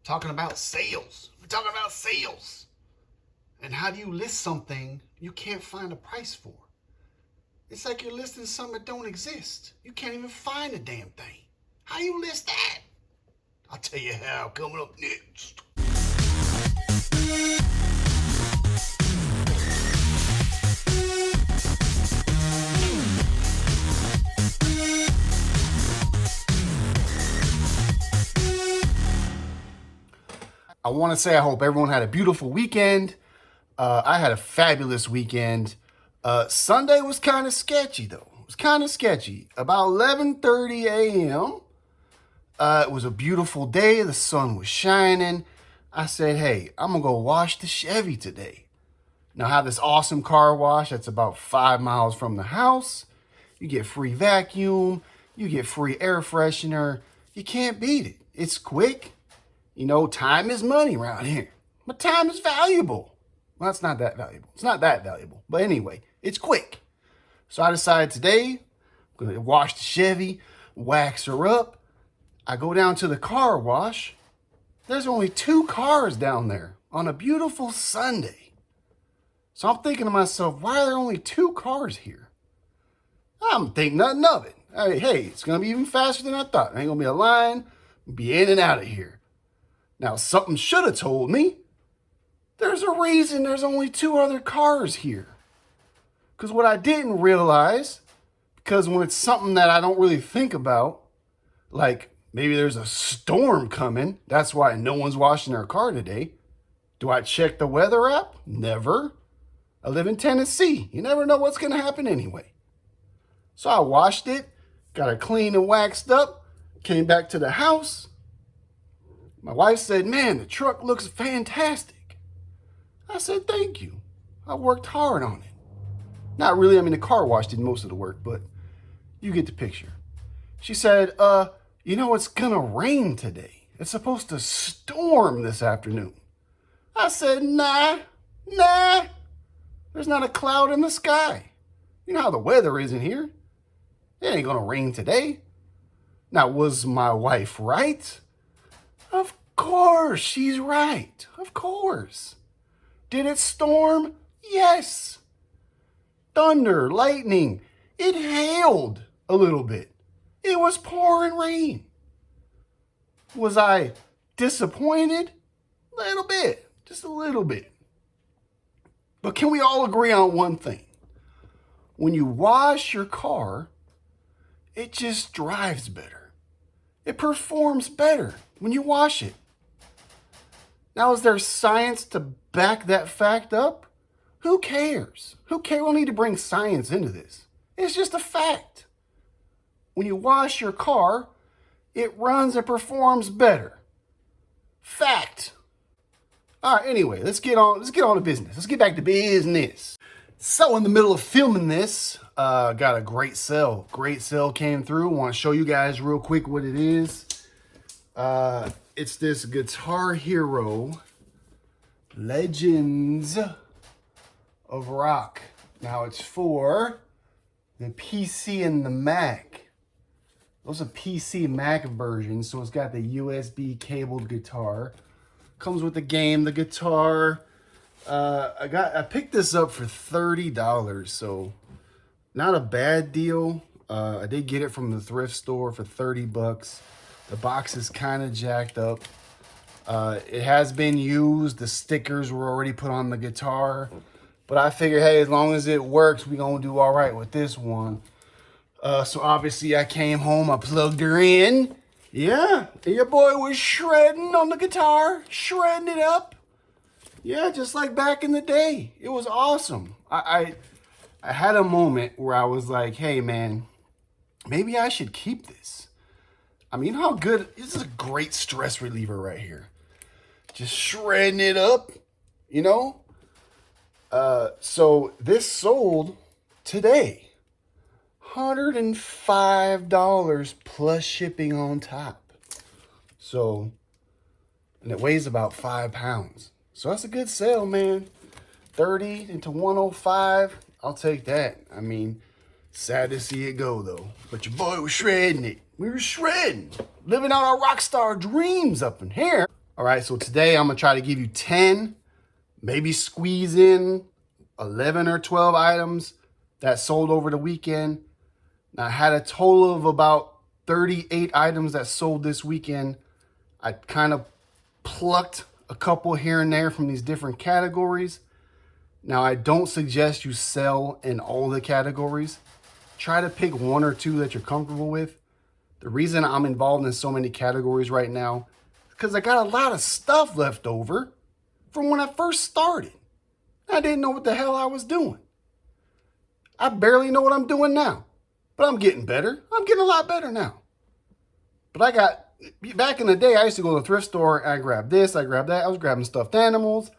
talking about sales. We're talking about sales. And how do you list something you can't find a price for? It's like you're listing something that don't exist. You can't even find a damn thing. How you list that? I'll tell you how, coming up next. I want to say I hope everyone had a beautiful weekend. I had a fabulous weekend. Sunday was kind of sketchy, though. It was kind of sketchy. About 11:30 a.m., it was a beautiful day. The sun was shining. I said, hey, I'm going to go wash the Chevy today. Now, I have this awesome car wash that's about 5 miles from the house. You get free vacuum. You get free air freshener. You can't beat it. It's quick. You know, time is money around here. But time is valuable. Well, it's not that valuable. It's not that valuable. But anyway, it's quick. So I decided today, I'm going to wash the Chevy, wax her up. I go down to the car wash. There's only 2 cars down there on a beautiful Sunday. So I'm thinking to myself, why are there only 2 cars here? I'm thinking nothing of it. Hey, it's going to be even faster than I thought. There ain't going to be a line. Be in and out of here. Now, something should have told me. There's a reason there's only 2 other cars here. Because what I didn't realize, because when it's something that I don't really think about, like maybe there's a storm coming, that's why no one's washing their car today. Do I check the weather app? Never. I live in Tennessee. You never know what's going to happen anyway. So I washed it, got it clean and waxed up, came back to the house. My wife said, man, the truck looks fantastic. I said, thank you. I worked hard on it. Not really, I mean, the car wash did most of the work, but you get the picture. She said, you know, it's gonna rain today. It's supposed to storm this afternoon. I said, nah. There's not a cloud in the sky. You know how the weather is in here. It ain't gonna rain today. Now, was my wife right? Of course, she's right. Of course. Did it storm? Yes. Thunder, lightning. It hailed a little bit. It was pouring rain. Was I disappointed? A little bit. Just a little bit. But can we all agree on one thing? When you wash your car, it just drives better. It performs better when you wash it. Now, is there science to back that fact up? Who cares? Who cares? We don't need to bring science into this. It's just a fact. When you wash your car, it runs and performs better. Fact. All right, anyway, let's get on to business. Let's get back to business. So in the middle of filming this, got a great sale. Great sale came through. Want to show you guys real quick what it is. It's this Guitar Hero Legends of Rock. Now it's for the PC and the Mac. Those are PC Mac versions, so it's got the USB cabled guitar. Comes with the game, the guitar. I picked this up for $30, so not a bad deal. I did get it from the thrift store for 30 bucks. The box is kind of jacked up. It has been used. The stickers were already put on the guitar. But I figured, hey, as long as it works, we're going to do all right with this one. So obviously I came home, I plugged her in. Yeah, and your boy was shredding on the guitar, shredding it up. Yeah, just like back in the day. It was awesome. I had a moment where I was like, hey, man, maybe I should keep this. I mean, how good, this is a great stress reliever right here. Just shredding it up, you know? So this sold today. $105 plus shipping on top. So, and it weighs about 5 pounds. So that's a good sale, man. 30 into 105. I'll take that. I mean, sad to see it go though. But your boy was shredding it. We were shredding. Living out our rock star dreams up in here. All right, so today I'm gonna try to give you 10, maybe squeeze in 11 or 12 items that sold over the weekend. Now, I had a total of about 38 items that sold this weekend. I kind of plucked a couple here and there from these different categories. Now, I don't suggest you sell in all the categories. Try to pick one or two that you're comfortable with. The reason I'm involved in so many categories right now is because I got a lot of stuff left over from when I first started. I didn't know what the hell I was doing. I barely know what I'm doing now, but I'm getting better. I'm getting a lot better now. But back in the day, I used to go to the thrift store and I grabbed this, I grabbed that. I was grabbing stuffed animals.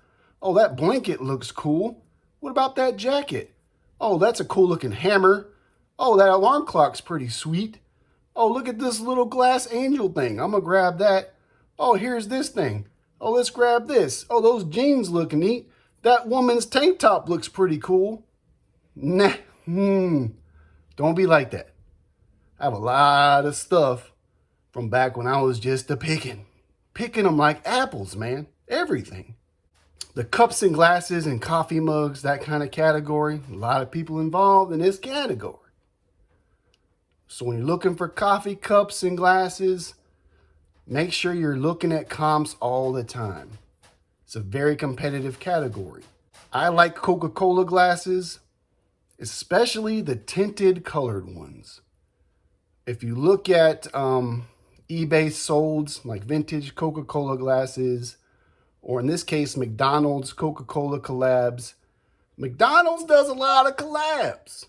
Oh, that blanket looks cool. What about that jacket? Oh, that's a cool looking hammer. Oh, that alarm clock's pretty sweet. Oh, look at this little glass angel thing. I'm gonna grab that. Oh, here's this thing. Oh, let's grab this. Oh, those jeans look neat. That woman's tank top looks pretty cool. Nah, don't be like that. I have a lot of stuff from back when I was just a picking them like apples, man. Everything. The cups and glasses and coffee mugs, that kind of category. A lot of people involved in this category. So when you're looking for coffee cups and glasses, make sure you're looking at comps all the time. It's a very competitive category. I like Coca-Cola glasses, especially the tinted colored ones. If you look at eBay solds, like vintage Coca-Cola glasses, or in this case, McDonald's Coca-Cola collabs. McDonald's does a lot of collabs.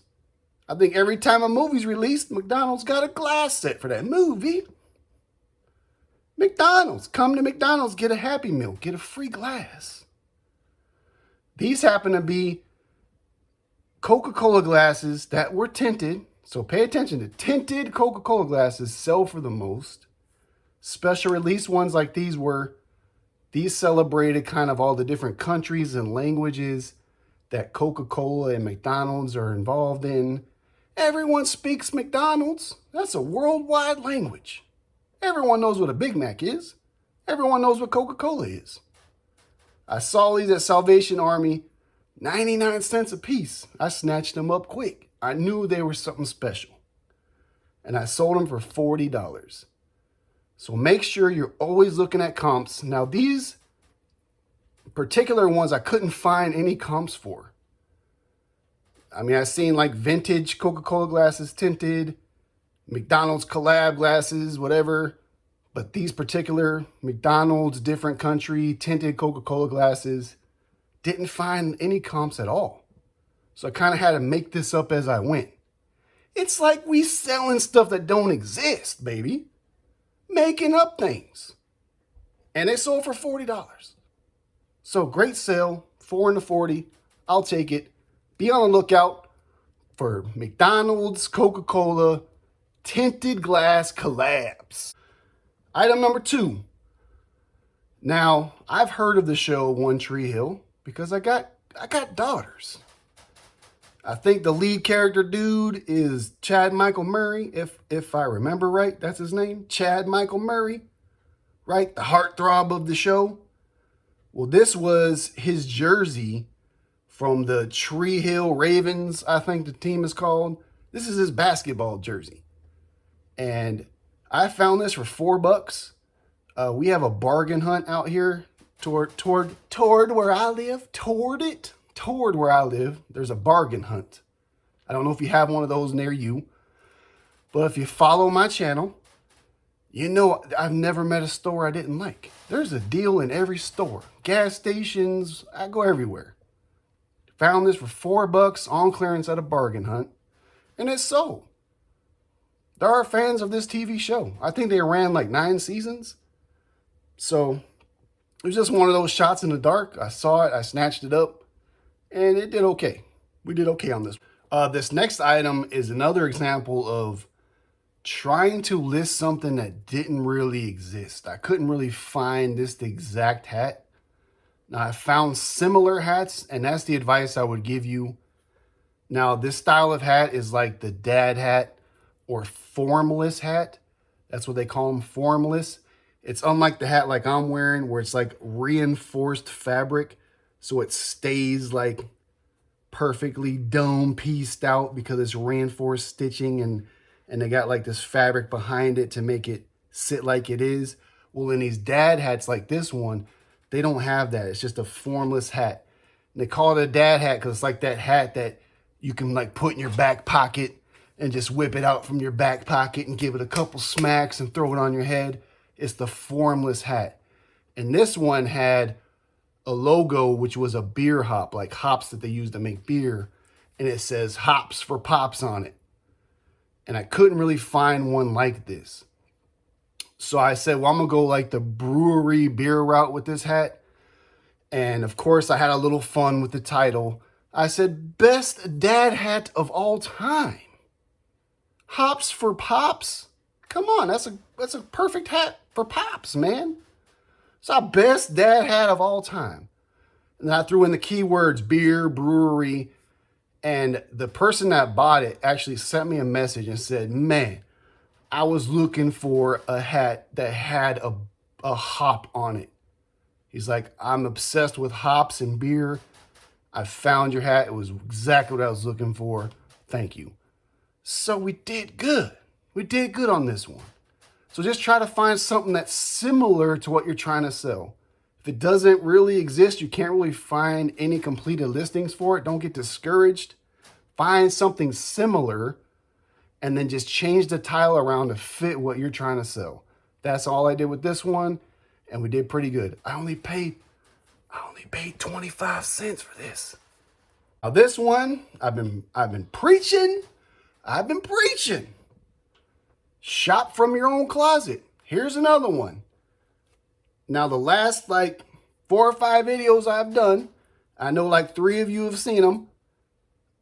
I think every time a movie's released, McDonald's got a glass set for that movie. McDonald's, come to McDonald's, get a Happy Meal, get a free glass. These happen to be Coca-Cola glasses that were tinted. So pay attention to tinted Coca-Cola glasses sell for the most. Special release ones like these celebrated kind of all the different countries and languages that Coca-Cola and McDonald's are involved in. Everyone speaks McDonald's. That's a worldwide language. Everyone knows what a Big Mac is. Everyone knows what Coca-Cola is. I saw these at Salvation Army, 99 cents a piece. I snatched them up quick. I knew they were something special. And I sold them for $40. So make sure you're always looking at comps. Now these particular ones, I couldn't find any comps for. I mean, I've seen like vintage Coca-Cola glasses tinted, McDonald's collab glasses, whatever. But these particular McDonald's different country tinted Coca-Cola glasses, didn't find any comps at all. So I kind of had to make this up as I went. It's like we selling stuff that don't exist, baby. Making up things. And they sold for $40. So great sale, 4 into 40. I'll take it. Be on the lookout for McDonald's, Coca-Cola, tinted glass collabs. Item number 2. Now, I've heard of the show One Tree Hill because I got daughters. I think the lead character dude is Chad Michael Murray, if I remember right. That's his name, Chad Michael Murray, right? The heartthrob of the show. Well, this was his jersey from the Tree Hill Ravens, I think the team is called. This is his basketball jersey. And I found this for $4. We have a bargain hunt out here toward where I live. Toward where I live, there's a bargain hunt. I don't know if you have one of those near you, but if you follow my channel, you know I've never met a store I didn't like. There's a deal in every store. Gas stations, I go everywhere. Found this for $4 on clearance at a bargain hunt, and it's sold. There are fans of this TV show. I think they ran like 9 seasons. So it was just one of those shots in the dark. I saw it, I snatched it up, and it did okay. We did okay on this. This next item is another example of trying to list something that didn't really exist. I couldn't really find the exact hat. Now, I found similar hats, and that's the advice I would give you. Now, this style of hat is like the dad hat or formless hat. That's what they call them, formless. It's unlike the hat like I'm wearing where it's like reinforced fabric. So it stays like perfectly dome pieced out because it's reinforced stitching and they got like this fabric behind it to make it sit like it is. Well, in these dad hats like this one, they don't have that. It's just a formless hat. And they call it a dad hat because it's like that hat that you can like put in your back pocket and just whip it out from your back pocket and give it a couple smacks and throw it on your head. It's the formless hat. And this one had a logo, which was a beer hop, like hops that they use to make beer. And it says hops for pops on it. And I couldn't really find one like this. So I said, well, I'm going to go like the brewery beer route with this hat. And of course, I had a little fun with the title. I said, best dad hat of all time. Hops for pops? Come on, that's a perfect hat for pops, man. It's our best dad hat of all time. And I threw in the keywords beer, brewery, and the person that bought it actually sent me a message and said, man, I was looking for a hat that had a hop on it. He's like, I'm obsessed with hops and beer. I found your hat. It was exactly what I was looking for. Thank you. So we did good. We did good on this one. So just try to find something that's similar to what you're trying to sell. If it doesn't really exist, you can't really find any completed listings for it, don't get discouraged. Find something similar and then just change the title around to fit what you're trying to sell. That's all I did with this one, and we did pretty good. I only paid 25 cents for this. Now this one, I've been preaching. Shop from your own closet. Here's another one. Now the last like 4 or 5 videos I've done, I know like 3 of you have seen them.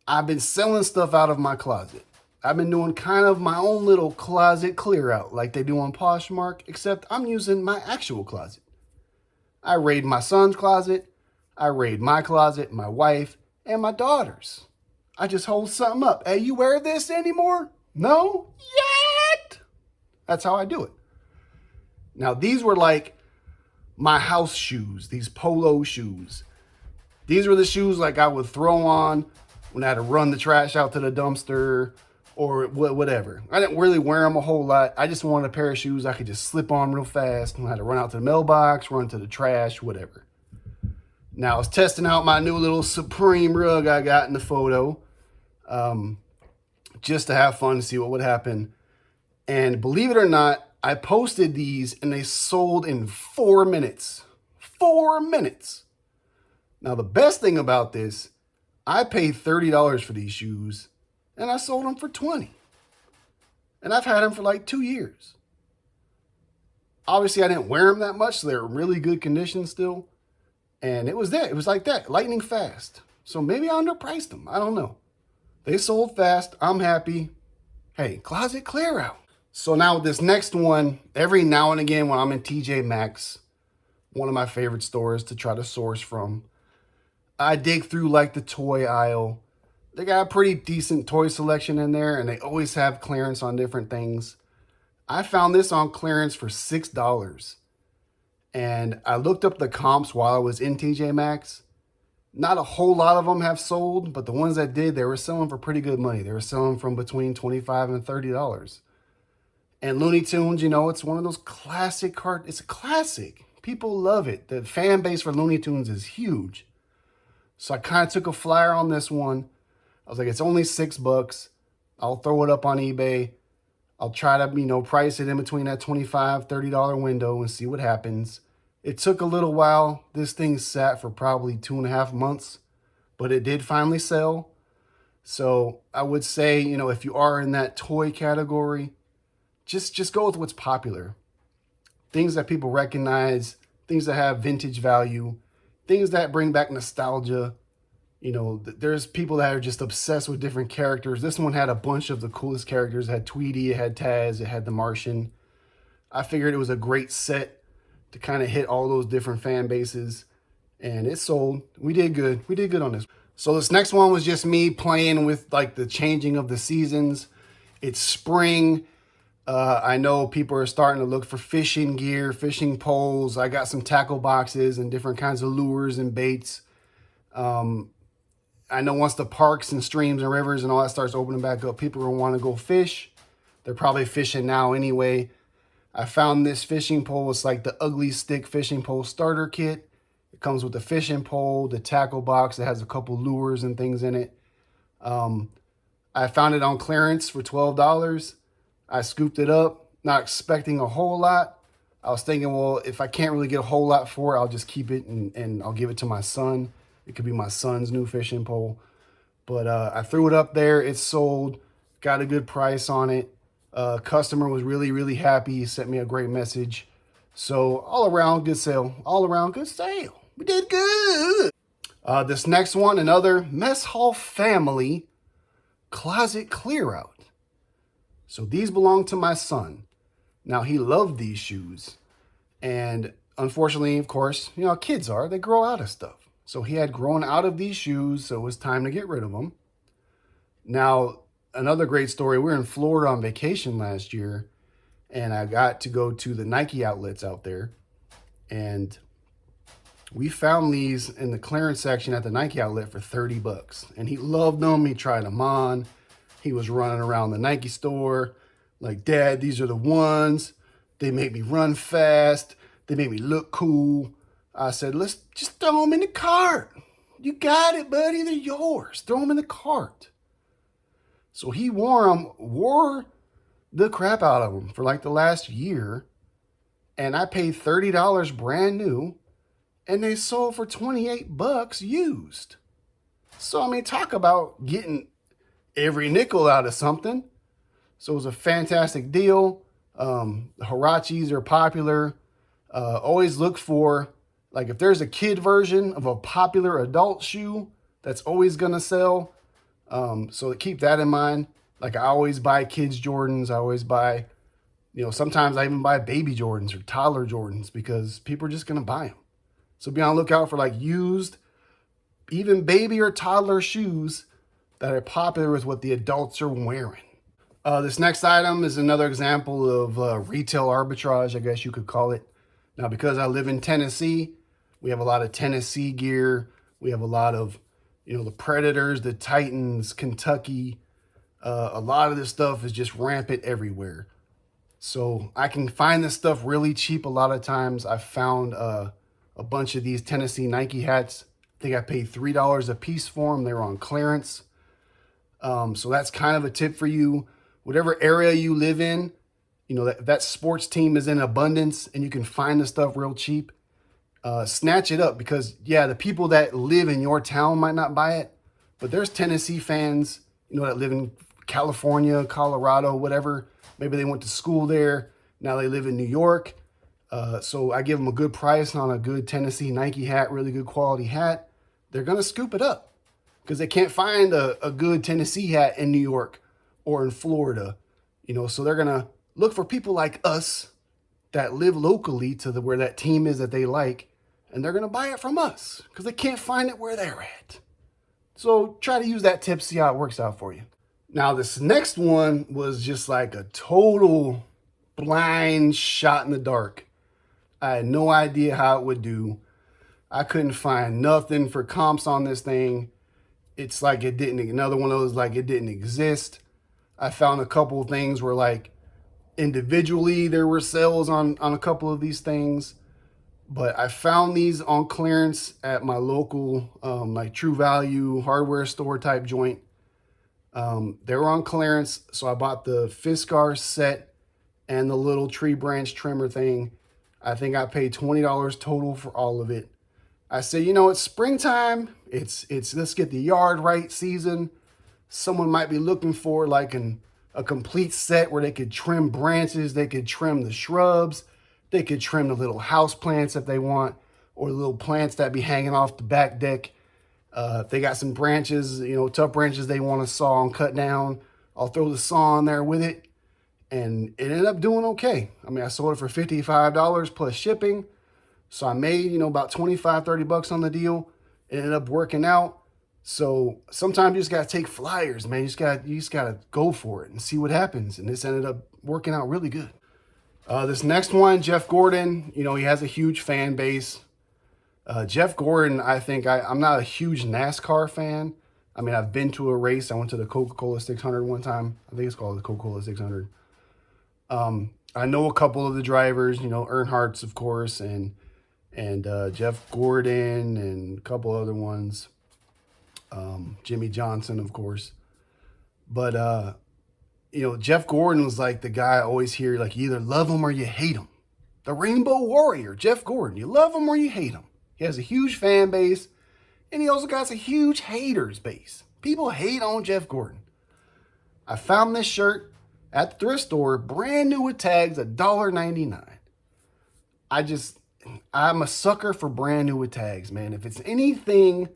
I've been selling stuff out of my closet. I've been doing kind of my own little closet clear out like they do on Poshmark, except I'm using my actual closet. I raid my son's closet. I raid my closet, my wife, and my daughter's. I just hold something up. Hey, you wear this anymore? No? Yet? That's how I do it. Now, these were like my house shoes, these polo shoes. These were the shoes like I would throw on when I had to run the trash out to the dumpster or whatever. I didn't really wear them a whole lot. I just wanted a pair of shoes I could just slip on real fast when I had to run out to the mailbox, run to the trash, whatever. Now, I was testing out my new little Supreme rug I got in the photo just to have fun to see what would happen. And believe it or not, I posted these and they sold in 4 minutes. 4 minutes. Now, the best thing about this, I paid $30 for these shoes and I sold them for $20. And I've had them for like 2 years. Obviously, I didn't wear them that much, so they're in really good condition still. And it was that. It was like that, lightning fast. So maybe I underpriced them. I don't know. They sold fast. I'm happy. Hey, closet clear out. So now with this next one, every now and again when I'm in TJ Maxx, one of my favorite stores to try to source from, I dig through like the toy aisle. They got a pretty decent toy selection in there and they always have clearance on different things. I found this on clearance for $6. And I looked up the comps while I was in TJ Maxx. Not a whole lot of them have sold, but the ones that did, they were selling for pretty good money. They were selling from between $25 and $30. And Looney Tunes, you know, it's one of those classic cards. It's a classic. People love it. The fan base for Looney Tunes is huge. So I kind of took a flyer on this one. I was like, it's only $6. I'll throw it up on eBay. I'll try to, you know, price it in between that $25, $30 window and see what happens. It took a little while. This thing sat for probably 2.5 months, but it did finally sell. So I would say, you know, if you are in that toy category, just go with what's popular. Things that people recognize, things that have vintage value, things that bring back nostalgia. You know, there's people that are just obsessed with different characters. This one had a bunch of the coolest characters. It had Tweety, it had Taz, it had the Martian. I figured it was a great set to kind of hit all those different fan bases. And it sold. We did good. We did good on this. So this next one was just me playing with like the changing of the seasons. It's spring. I know people are starting to look for fishing gear, fishing poles. I got some tackle boxes and different kinds of lures and baits. I know once the parks and streams and rivers and all that starts opening back up, people are going to want to go fish. They're probably fishing now anyway. I found this fishing pole. It's like the Ugly Stik fishing pole starter kit. It comes with the fishing pole, the tackle box. It has a couple lures and things in it. I found it on clearance for $12. I scooped it up, not expecting a whole lot. I was thinking, well, if I can't really get a whole lot for it, I'll just keep it and I'll give it to my son. It could be my son's new fishing pole. But I threw it up there. It sold. Got a good price on it. Customer was really, really happy. He sent me a great message. So all around, good sale. All around, good sale. We did good. This next one, another Mess Hall Family closet clear out. So these belong to my son. Now, he loved these shoes. And unfortunately, of course, you know, kids they grow out of stuff. So he had grown out of these shoes, so it was time to get rid of them. Now, another great story, we were in Florida on vacation last year, and I got to go to the Nike outlets out there. And we found these in the clearance section at the Nike outlet for $30. And he loved them. He tried them on. He was running around the Nike store like, Dad, these are the ones. They make me run fast. They make me look cool. I said, let's just throw them in the cart. You got it, buddy. They're yours. Throw them in the cart. So he wore the crap out of them for like the last year. And I paid $30 brand new. And they sold for $28 used. So, I mean, talk about getting every nickel out of something. So it was a fantastic deal. The Huaraches are popular. Always look for, like, if there's a kid version of a popular adult shoe, that's always going to sell. So keep that in mind. Like, I always buy kids Jordans. I always buy, sometimes I even buy baby Jordans or toddler Jordans because people are just going to buy them. So be on the lookout for like used, even baby or toddler shoes that are popular with what the adults are wearing. This next item is another example of retail arbitrage, I guess you could call it. Now, because I live in Tennessee, we have a lot of Tennessee gear. We have a lot of, the Predators, the Titans, Kentucky. A lot of this stuff is just rampant everywhere. So I can find this stuff really cheap a lot of times. I found a bunch of these Tennessee Nike hats. I think I paid $3 a piece for them. They were on clearance. So that's kind of a tip for you. Whatever area you live in, that sports team is in abundance and you can find the stuff real cheap. Snatch it up because, yeah, the people that live in your town might not buy it, but there's Tennessee fans, that live in California, Colorado, whatever. Maybe they went to school there. Now they live in New York. So I give them a good price on a good Tennessee Nike hat, really good quality hat. They're going to scoop it up because they can't find a good Tennessee hat in New York or in Florida, so they're going to look for people like us that live locally to where that team is that they like, and they're going to buy it from us because they can't find it where they're at. So try to use that tip, see how it works out for you. Now, this next one was just like a total blind shot in the dark. I had no idea how it would do. I couldn't find nothing for comps on this thing. It's like it didn't, another one of those like it didn't exist. I found a couple of things where like individually there were sales on a couple of these things. But I found these on clearance at my local like True Value hardware store type joint. They were on clearance, so I bought the Fiskars set and the little tree branch trimmer thing. I think I paid $20 total for all of it. I said, it's springtime. It's let's get the yard right season. Someone might be looking for like a complete set where they could trim branches, they could trim the shrubs, they could trim the little house plants if they want, or the little plants that be hanging off the back deck. If they got some branches, tough branches they want to saw and cut down, I'll throw the saw in there with it. And it ended up doing okay. I mean, I sold it for $55 plus shipping. So I made, about $25-30 on the deal. It ended up working out. So sometimes you just got to take flyers, man. You just got to go for it and see what happens. And this ended up working out really good. This next one, Jeff Gordon, you know, he has a huge fan base. Jeff Gordon, I think, I'm not a huge NASCAR fan. I mean, I've been to a race. I went to the Coca-Cola 600 one time. I think it's called the Coca-Cola 600. I know a couple of the drivers, you know, Earnhardt's, of course, and Jeff Gordon and a couple other ones. Jimmy Johnson, of course. But, you know, Jeff Gordon was like the guy I always hear, like, you either love him or you hate him. The Rainbow Warrior, Jeff Gordon. You love him or you hate him. He has a huge fan base, and he also got a huge haters base. People hate on Jeff Gordon. I found this shirt at the thrift store, brand new with tags, $1.99. I'm a sucker for brand new with tags, man. If it's anything,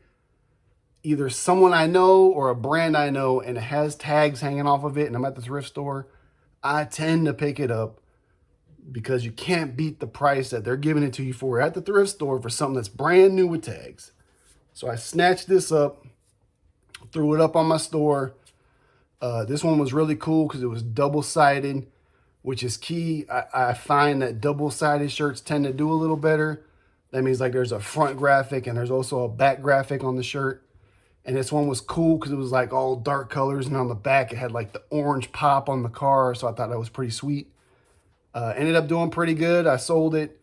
either someone I know or a brand I know, and it has tags hanging off of it, and I'm at the thrift store, I tend to pick it up because you can't beat the price that they're giving it to you for at the thrift store for something that's brand new with tags. So I snatched this up, threw it up on my store. This one was really cool because it was double-sided, which is key. I find that double-sided shirts tend to do a little better. That means like there's a front graphic and there's also a back graphic on the shirt. And this one was cool because it was like all dark colors, and on the back it had like the orange pop on the car. So I thought that was pretty sweet. Ended up doing pretty good. I sold it.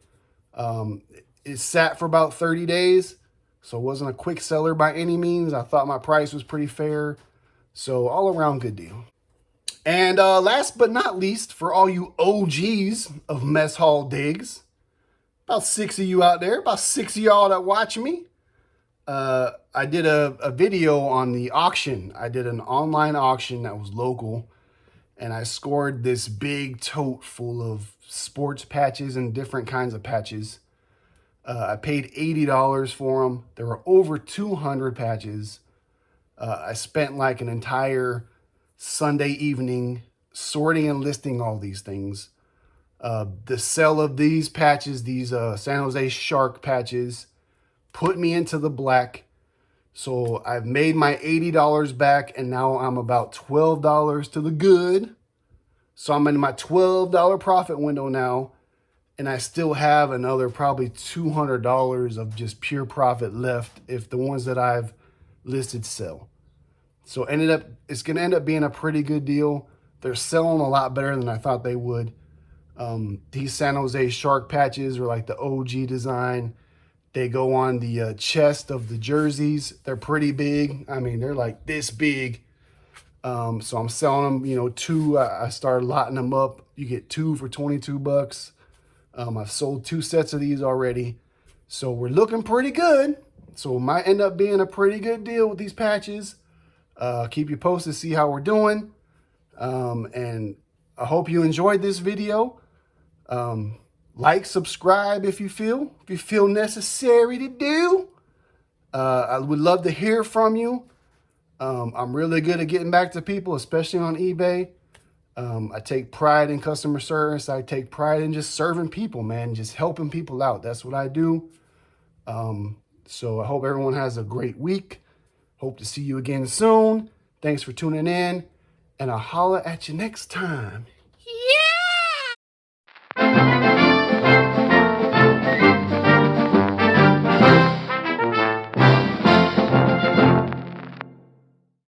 It sat for about 30 days. So it wasn't a quick seller by any means. I thought my price was pretty fair. So all around good deal. And last but not least, for all you OGs of mess hall digs, about 6 of you out there, about 6 of y'all that watch me, I did a video on the auction. I did an online auction that was local, and I scored this big tote full of sports patches and different kinds of patches. I paid $80 for them. There were over 200 patches. I spent like an entire Sunday evening sorting and listing all these things. The sale of these patches, these San Jose Shark patches, put me into the black. So I've made my $80 back, and now I'm about $12 to the good. So I'm in my $12 profit window now, and I still have another probably $200 of just pure profit left if the ones that I've listed sell. So it's going to end up being a pretty good deal. They're selling a lot better than I thought they would. These San Jose Shark patches are like the OG design. They go on the chest of the jerseys. They're pretty big. I mean, they're like this big. So I'm selling them, you know, 2. I started lotting them up. You get 2 for 22 bucks. I've sold 2 sets of these already. So we're looking pretty good. So it might end up being a pretty good deal with these patches. Keep you posted, see how we're doing. And I hope you enjoyed this video. Like, subscribe if you feel necessary to do. I would love to hear from you. I'm really good at getting back to people, especially on eBay. I take pride in customer service. I take pride in just serving people, man, just helping people out. That's what I do. So I hope everyone has a great week. Hope to see you again soon. Thanks for tuning in, and I'll holler at you next time.